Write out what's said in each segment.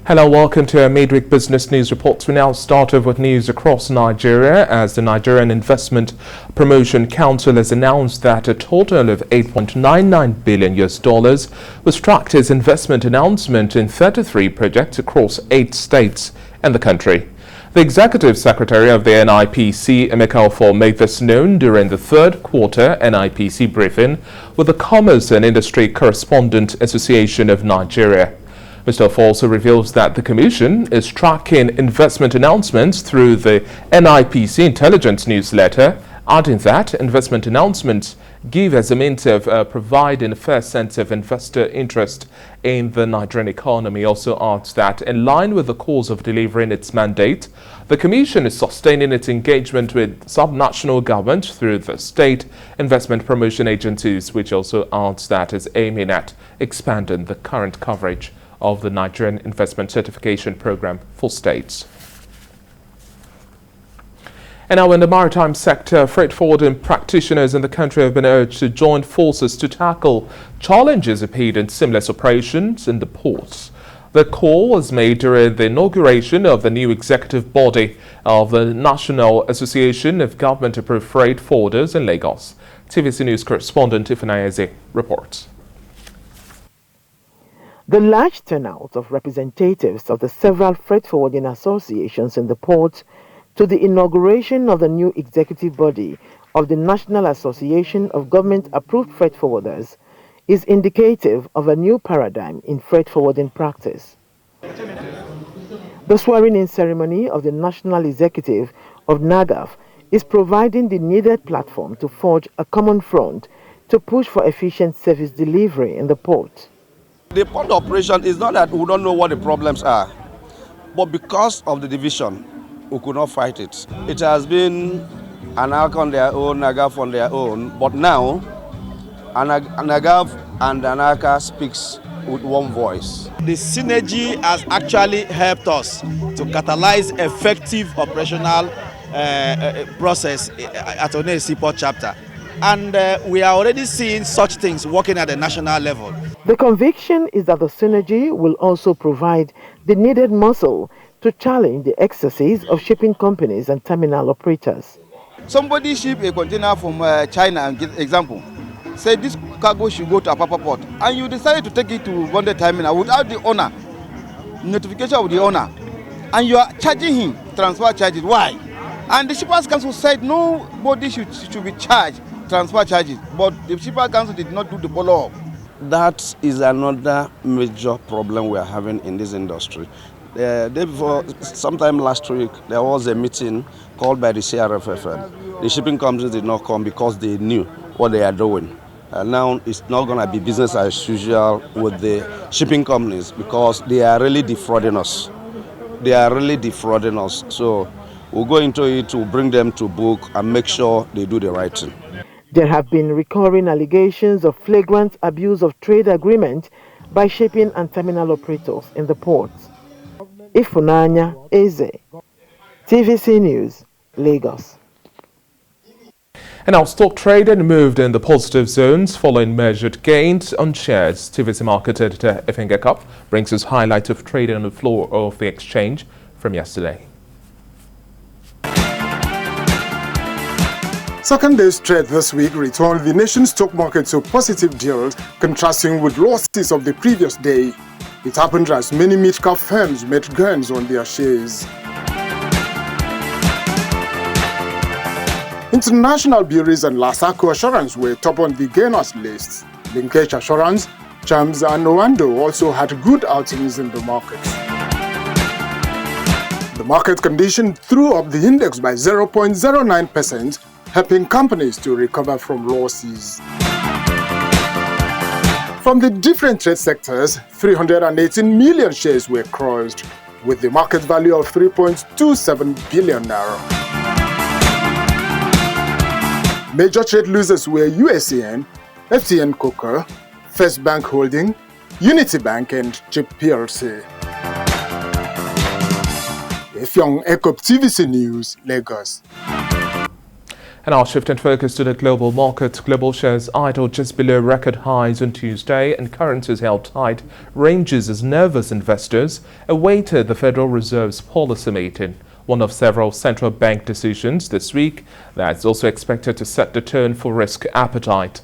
Hello, welcome to our midweek business news reports. We now start off with news across Nigeria as the Nigerian Investment Promotion Council has announced that a total of $8.99 billion was tracked as investment announcement in 33 projects across 8 states and the country. The Executive Secretary of the NIPC, Emeka Ofor, made this known during the third quarter NIPC briefing with the Commerce and Industry Correspondent Association of Nigeria. Mr. Ofor also reveals that the Commission is tracking investment announcements through the NIPC intelligence newsletter, adding that investment announcements give as a means of providing a fair sense of investor interest in the Nigerian economy. Also adds that in line with the course of delivering its mandate, the Commission is sustaining its engagement with subnational government through the state investment promotion agencies, which also adds that is aiming at expanding the current coverage of the Nigerian Investment Certification Program for states. And now in the maritime sector, freight forwarding practitioners in the country have been urged to join forces to tackle challenges impeding seamless operations in the ports. The call was made during the inauguration of the new executive body of the National Association of Government-Approved Freight Forwarders in Lagos. TVC News correspondent Ifeanyi reports. The large turnout of representatives of the several freight forwarding associations in the port to the inauguration of the new executive body of the National Association of Government-Approved Freight Forwarders is indicative of a new paradigm in freight forwarding practice. The swearing-in ceremony of the National Executive of NAGAF is providing the needed platform to forge a common front to push for efficient service delivery in the port. The port operation is not that we don't know what the problems are, but because of the division, we could not fight it. It has been ANAC on their own, NAGAF on their own, but now NAGAF and ANACA speaks with one voice. The synergy has actually helped us to catalyze effective operational process at Onne Seaport chapter. And we are already seeing such things working at the national level. The conviction is that the synergy will also provide the needed muscle to challenge the excesses of shipping companies and terminal operators. Somebody ship a container from China, and give example, say this cargo should go to Apapa port, and you decide to take it to Bonde terminal without the owner, notification of the owner, and you are charging him transfer charges. Why? And the Shippers Council said nobody should be charged transfer charges, but the Shippers Council did not do the follow-up. That is another major problem we are having in this industry. The day before, sometime last week, there was a meeting called by the CRFFN. The shipping companies did not come because they knew what they are doing. And now it's not going to be business as usual with the shipping companies because they are really defrauding us. They are really defrauding us. So we'll go into it to bring them to book and make sure they do the right thing. There have been recurring allegations of flagrant abuse of trade agreement by shipping and terminal operators in the ports. Ifeanyi Eze, TVC News, Lagos. And now stock trading moved in the positive zones following measured gains on shares. TVC market editor Ifeanyi brings us highlights of trading on the floor of the exchange from yesterday. Second day's trade this week returned the nation's stock market to positive deals, contrasting with losses of the previous day. It happened as many mid-cap firms made gains on their shares. International Breweries and Lasaco Assurance were top on the gainers list. Linkage Assurance, Chams and Owando also had good outings in the market. The market condition threw up the index by 0.09%, helping companies to recover from losses. From the different trade sectors, 318 million shares were crossed, with the market value of 3.27 billion naira. Major trade losers were USAN, FTN Coker, First Bank Holding, Unity Bank, and Chip PLC. Ifeanyi Ekop, TVC News, Lagos. And our shift in focus to the global markets. Global shares idled just below record highs on Tuesday, and currencies held tight ranges as nervous investors awaited the Federal Reserve's policy meeting, one of several central bank decisions this week that's also expected to set the tone for risk appetite.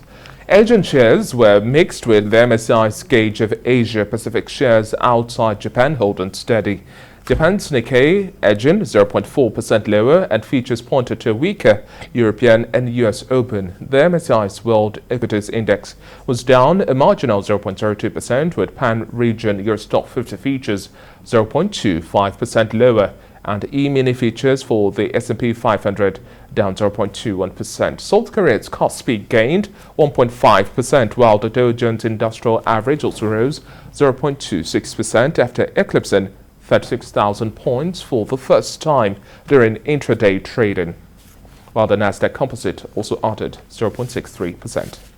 Asian shares were mixed, with the MSCI's gauge of Asia-Pacific shares outside Japan holding steady. Japan's Nikkei edging 0.4% lower, and features pointed to a weaker European and US Open. The MSCI's World Equities Index was down a marginal 0.02%, with Pan-region Euro Stock 50 features 0.25% lower, and E-mini features for the S&P 500 down 0.21%. South Korea's Kospi gained 1.5%, while the Dow Jones Industrial Average also rose 0.26% after eclipsing 36,000 points for the first time during intraday trading, while the Nasdaq Composite also added 0.63%.